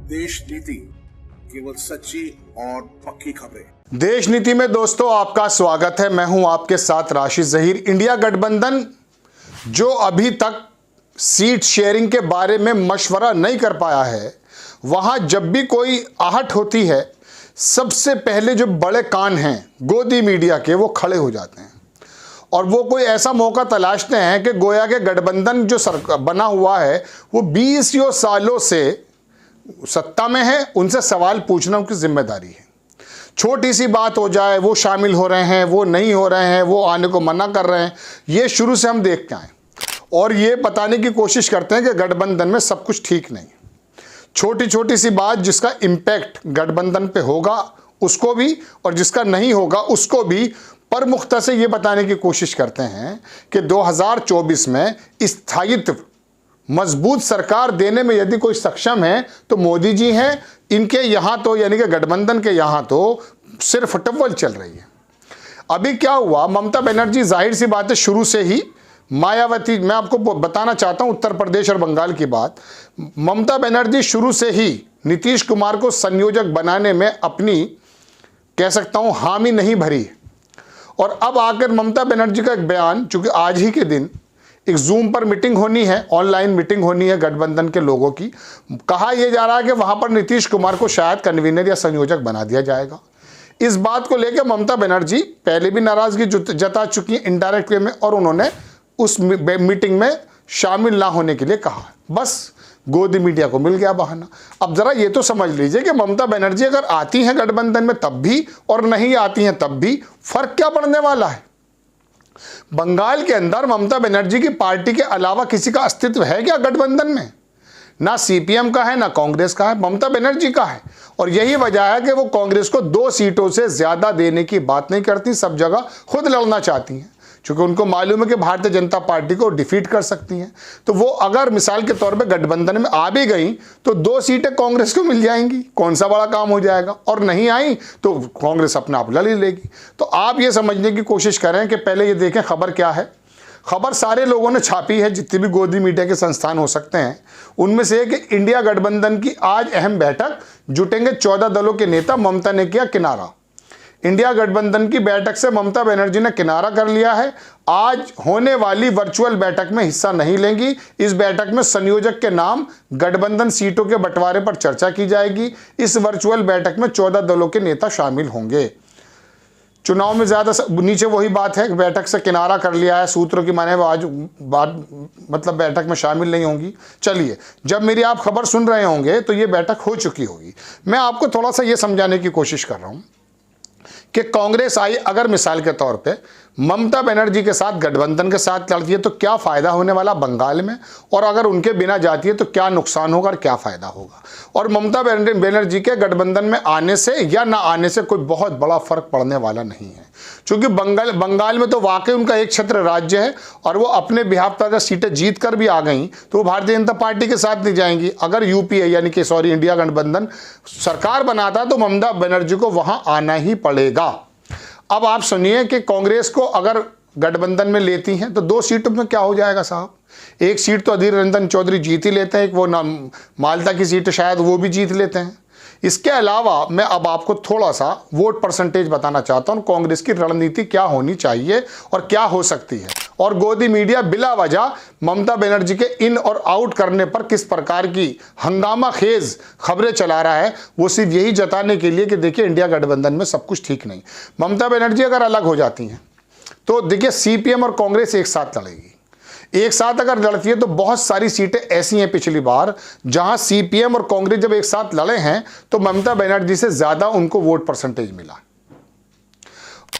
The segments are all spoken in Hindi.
देश नीति, केवल सच्ची और पक्की खबरें। देश नीति में दोस्तों आपका स्वागत है। मैं हूं आपके साथ राशिद जहीर। इंडिया गठबंधन जो अभी तक सीट शेयरिंग के बारे में मशवरा नहीं कर पाया है, वहां जब भी कोई आहट होती है, सबसे पहले जो बड़े कान हैं गोदी मीडिया के, वो खड़े हो जाते हैं और वो कोई ऐसा मौका तलाशते हैं कि गोया के गठबंधन जो सरकार बना हुआ है वो 20 सालों से सत्ता में है, उनसे सवाल पूछना उनकी जिम्मेदारी है। छोटी सी बात हो जाए, वो शामिल हो रहे हैं, वो नहीं हो रहे हैं, वो आने को मना कर रहे हैं, ये शुरू से हम देखते आए और ये बताने की कोशिश करते हैं कि गठबंधन में सब कुछ ठीक नहीं। छोटी छोटी सी बात जिसका इम्पैक्ट गठबंधन पे होगा उसको भी, और जिसका नहीं होगा उसको भी प्रमुखता से ये बताने की कोशिश करते हैं कि 2024 में स्थायित्व मजबूत सरकार देने में यदि कोई सक्षम है तो मोदी जी हैं। इनके यहाँ तो यानी कि गठबंधन के यहाँ तो सिर्फ टव्वल चल रही है। अभी क्या हुआ, ममता बनर्जी जाहिर सी बात है शुरू से ही मायावती, मैं आपको बताना चाहता हूँ उत्तर प्रदेश और बंगाल की बात। ममता बनर्जी शुरू से ही नीतीश कुमार को संयोजक बनाने में अपनी, कह सकता हूँ, हामी नहीं भरी। और अब आकर ममता बनर्जी का एक बयान, चूंकि आज ही के दिन एक जूम पर मीटिंग होनी है, ऑनलाइन मीटिंग होनी है गठबंधन के लोगों की, कहा यह जा रहा है कि वहां पर नीतीश कुमार को शायद कन्वीनर या संयोजक बना दिया जाएगा। इस बात को लेकर ममता बनर्जी पहले भी नाराजगी जता चुकी है इनडायरेक्ट वे में, और उन्होंने उस मीटिंग में शामिल ना होने के लिए कहा। बस गोदी मीडिया को मिल गया बहाना। अब जरा ये तो समझ लीजिए कि ममता बनर्जी अगर आती हैं गठबंधन में तब भी और नहीं आती हैं तब भी, फर्क क्या पड़ने वाला है। बंगाल के अंदर ममता बनर्जी की पार्टी के अलावा किसी का अस्तित्व है क्या गठबंधन में? ना सीपीएम का है, ना कांग्रेस का है, ममता बनर्जी का है। और यही वजह है कि वो कांग्रेस को 2 सीटों से ज्यादा देने की बात नहीं करती, सब जगह खुद लड़ना चाहती हैं, क्योंकि उनको मालूम है कि भारतीय जनता पार्टी को डिफीट कर सकती हैं। तो वो अगर मिसाल के तौर पे गठबंधन में आ भी गई तो 2 सीटें कांग्रेस को मिल जाएंगी, कौन सा बड़ा काम हो जाएगा। और नहीं आई तो कांग्रेस अपने आप लड़ लेगी। तो आप ये समझने की कोशिश करें कि पहले ये देखें खबर क्या है। खबर सारे लोगों ने छापी है, जितने भी गोदी मीडिया के संस्थान हो सकते हैं उनमें से कि इंडिया गठबंधन की आज अहम बैठक, जुटेंगे 14 दलों के नेता, ममता ने किया किनारा। इंडिया गठबंधन की बैठक से ममता बनर्जी ने किनारा कर लिया है। आज होने वाली वर्चुअल बैठक में हिस्सा नहीं लेंगी। इस बैठक में संयोजक के नाम, गठबंधन सीटों के बंटवारे पर चर्चा की जाएगी। इस वर्चुअल बैठक में 14 दलों के नेता शामिल होंगे। चुनाव में ज्यादा नीचे वही बात है, बैठक से किनारा कर लिया है, सूत्रों की माने आज बात मतलब बैठक में शामिल नहीं होंगी। चलिए, जब मेरी आप खबर सुन रहे होंगे तो ये बैठक हो चुकी होगी। मैं आपको थोड़ा सा ये समझाने की कोशिश कर रहा हूं कि कांग्रेस आई अगर मिसाल के तौर पे ममता बनर्जी के साथ गठबंधन के साथ लड़ती है तो क्या फायदा होने वाला बंगाल में, और अगर उनके बिना जाती है तो क्या नुकसान होगा और क्या फायदा होगा। और ममता बनर्जी के गठबंधन में आने से या ना आने से कोई बहुत बड़ा फर्क पड़ने वाला नहीं है, क्योंकि बंगाल में तो वाकई उनका एक छत्र राज्य है और वो अपने बिहाफ पर अगर सीटें जीत कर भी आ गई तो वो भारतीय जनता पार्टी के साथ नहीं जाएंगी। अगर यूपीए यानी कि इंडिया गठबंधन सरकार बनाता तो ममता बनर्जी को वहां आना ही पड़ेगा। अब आप सुनिए कि कांग्रेस को अगर गठबंधन में लेती हैं तो 2 सीटों में क्या हो जाएगा साहब। एक सीट तो अधीर रंजन चौधरी जीत ही लेते हैं, एक वो मालदा की सीट शायद वो भी जीत लेते हैं। इसके अलावा मैं अब आपको थोड़ा सा वोट परसेंटेज बताना चाहता हूं, कांग्रेस की रणनीति क्या होनी चाहिए और क्या हो सकती है, और गोदी मीडिया बिला वजह ममता बनर्जी के इन और आउट करने पर किस प्रकार की हंगामा खेज खबरें चला रहा है, वो सिर्फ यही जताने के लिए कि देखिए इंडिया गठबंधन में सब कुछ ठीक नहीं। ममता बनर्जी अगर अलग हो जाती हैं तो देखिए सीपीएम और कांग्रेस एक साथ लड़ेगी। एक साथ अगर लड़ती है तो बहुत सारी सीटें ऐसी हैं पिछली बार जहां सीपीएम और कांग्रेस जब एक साथ लड़े हैं तो ममता बनर्जी से ज्यादा उनको वोट परसेंटेज मिला।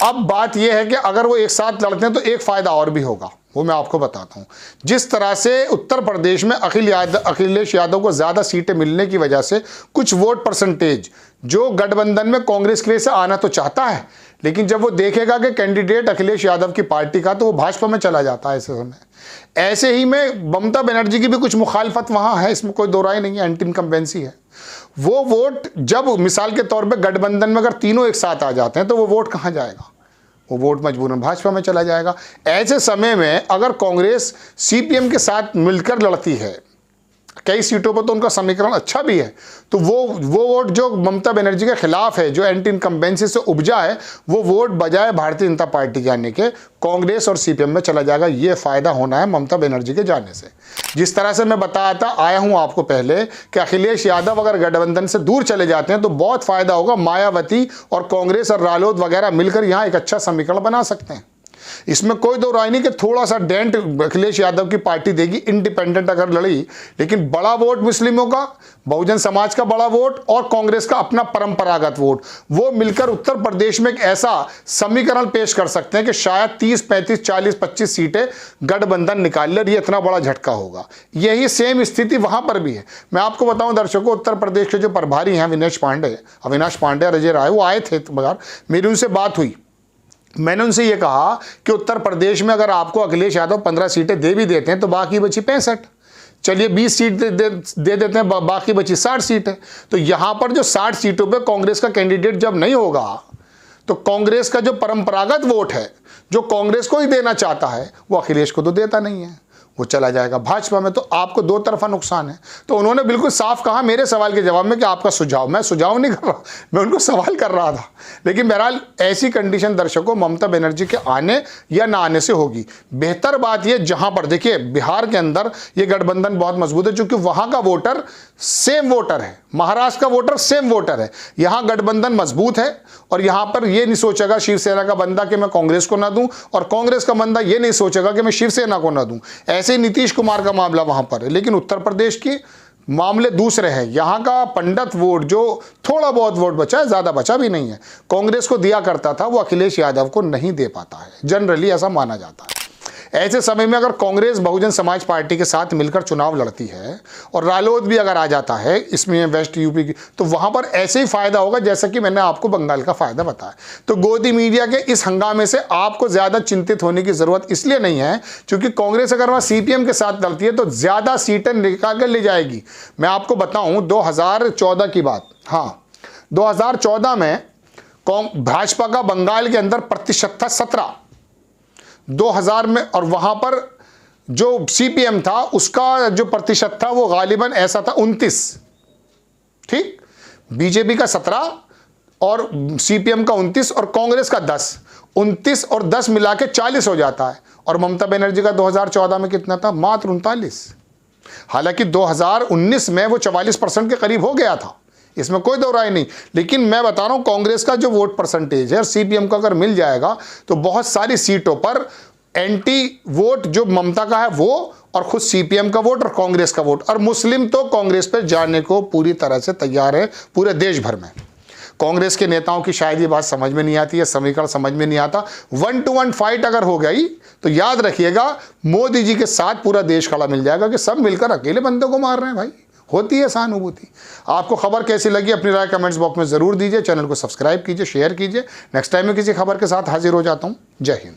अब बात यह है कि अगर वो एक साथ लड़ते हैं तो एक फायदा और भी होगा, वो मैं आपको बताता हूं। जिस तरह से उत्तर प्रदेश में अखिलेश यादव को ज्यादा सीटें मिलने की वजह से कुछ वोट परसेंटेज जो गठबंधन में कांग्रेस की वजह से आना तो चाहता है, लेकिन जब वो देखेगा कि कैंडिडेट अखिलेश यादव की पार्टी का तो वो भाजपा में चला जाता है ऐसे समय। ऐसे ही में ममता बनर्जी की भी कुछ मुखालफत वहां है, इसमें कोई दो राय नहीं है, एंटी इनकम्बेंसी है। वो वोट जब मिसाल के तौर पे गठबंधन में अगर तीनों एक साथ आ जाते हैं तो वो वोट कहां जाएगा, वो वोट मजबूरन भाजपा में चला जाएगा। ऐसे समय में अगर कांग्रेस सीपीएम के साथ मिलकर लड़ती है कई सीटों पर तो उनका समीकरण अच्छा भी है, तो वो वोट जो ममता बनर्जी के खिलाफ है, जो एंटी इनकम्बेंसी से उपजा है, वो वोट बजाय भारतीय जनता पार्टी के आने के कांग्रेस और सीपीएम में चला जाएगा। ये फायदा होना है ममता बनर्जी के जाने से। जिस तरह से मैं बताता आया हूं आपको पहले कि अखिलेश यादव अगर गठबंधन से दूर चले जाते हैं तो बहुत फायदा होगा, मायावती और कांग्रेस और रालोद वगैरह मिलकर यहां एक अच्छा समीकरण बना सकते हैं। इसमें कोई दो राय नहीं कि थोड़ा सा डेंट अखिलेश यादव की पार्टी देगी इंडिपेंडेंट अगर लड़ी, लेकिन बड़ा वोट मुस्लिमों का, बहुजन समाज का बड़ा वोट और कांग्रेस का अपना परंपरागत वोट, वो मिलकर उत्तर प्रदेश में एक ऐसा समीकरण पेश कर सकते हैं कि शायद 30, 35, 40, 25 सीटें गठबंधन निकाल ले। ये इतना बड़ा झटका होगा। यही सेम स्थिति वहां पर भी है। मैं आपको बताऊं दर्शकों, उत्तर प्रदेश के जो प्रभारी हैं अविनाश पांडे अजय राय, वो आए थे, मगर मेरी उनसे बात हुई। मैंने उनसे ये कहा कि उत्तर प्रदेश में अगर आपको अखिलेश यादव 15 सीटें दे भी देते हैं तो बाकी बची 65, चलिए 20 सीट दे देते हैं, बाकी बची 60 सीटें। तो यहां पर जो 60 सीटों पे कांग्रेस का कैंडिडेट जब नहीं होगा तो कांग्रेस का जो परंपरागत वोट है, जो कांग्रेस को ही देना चाहता है, वो अखिलेश को तो देता नहीं है, वो चला जाएगा भाजपा में। तो आपको दो तरफा नुकसान है। तो उन्होंने बिल्कुल साफ कहा मेरे सवाल के जवाब में कि आपका सुझाव, मैं सुझाव नहीं कर रहा, मैं उनको सवाल कर रहा था। लेकिन बहरहाल ऐसी कंडीशन दर्शकों ममता बनर्जी के आने या ना आने से होगी। बेहतर बात ये, जहां पर देखिए बिहार के अंदर ये गठबंधन बहुत मजबूत है, क्योंकि वहां का वोटर सेम वोटर है, महाराष्ट्र का वोटर सेम वोटर है। यहां गठबंधन मजबूत है और यहां पर यह नहीं सोचेगा शिवसेना का बंदा कि मैं कांग्रेस को ना दूं, और कांग्रेस का बंदा यह नहीं सोचेगा कि मैं शिवसेना को ना दूं। ऐसे ही नीतीश कुमार का मामला वहां पर है। लेकिन उत्तर प्रदेश के मामले दूसरे हैं। यहां का पंडित वोट, जो थोड़ा बहुत वोट बचा है, ज्यादा बचा भी नहीं है, कांग्रेस को दिया करता था, वो अखिलेश यादव को नहीं दे पाता है, जनरली ऐसा माना जाता है। ऐसे समय में अगर कांग्रेस बहुजन समाज पार्टी के साथ मिलकर चुनाव लड़ती है और रालोद भी अगर आ जाता है इसमें वेस्ट यूपी की, तो वहां पर ऐसे ही फायदा होगा जैसा कि मैंने आपको बंगाल का फायदा बताया। तो गोदी मीडिया के इस हंगामे से आपको ज्यादा चिंतित होने की जरूरत इसलिए नहीं है क्योंकि कांग्रेस अगर वहां सीपीएम के साथ लड़ती है तो ज्यादा सीटें निकाल कर ले जाएगी। मैं आपको बताऊं 2014 की बात, हाँ 2014 में भाजपा का बंगाल के अंदर प्रतिशत था 17, 2000 में, और वहां पर जो सीपीएम था उसका जो प्रतिशत था वो गालिबन ऐसा था 29, ठीक, बीजेपी का 17 और सीपीएम का 29 और कांग्रेस का 10, 29 और 10 मिला के 40 हो जाता है। और ममता बनर्जी का 2014 में कितना था? मात्र 39। हालांकि 2019 में वो 44% के करीब हो गया था, इसमें कोई दो राय नहीं। लेकिन मैं बता रहा हूं कांग्रेस का जो वोट परसेंटेज है और सीपीएम का अगर मिल जाएगा तो बहुत सारी सीटों पर एंटी वोट जो ममता का है वो, और खुद सीपीएम का वोट और कांग्रेस का वोट, और मुस्लिम तो कांग्रेस पर जाने को पूरी तरह से तैयार है पूरे देश भर में। कांग्रेस के नेताओं की शायद ये बात समझ में नहीं आती है, समीकरण समझ में नहीं आता। 1-to-1 फाइट अगर हो गई तो याद रखिएगा मोदी जी के साथ पूरा देश खड़ा मिल जाएगा कि सब मिलकर अकेले बंदे को मार रहे हैं। भाई होती है सहानुभूति। आपको खबर कैसी लगी अपनी राय कमेंट्स बॉक्स में जरूर दीजिए। चैनल को सब्सक्राइब कीजिए, शेयर कीजिए। नेक्स्ट टाइम में किसी खबर के साथ हाजिर हो जाता हूं। जय हिंद।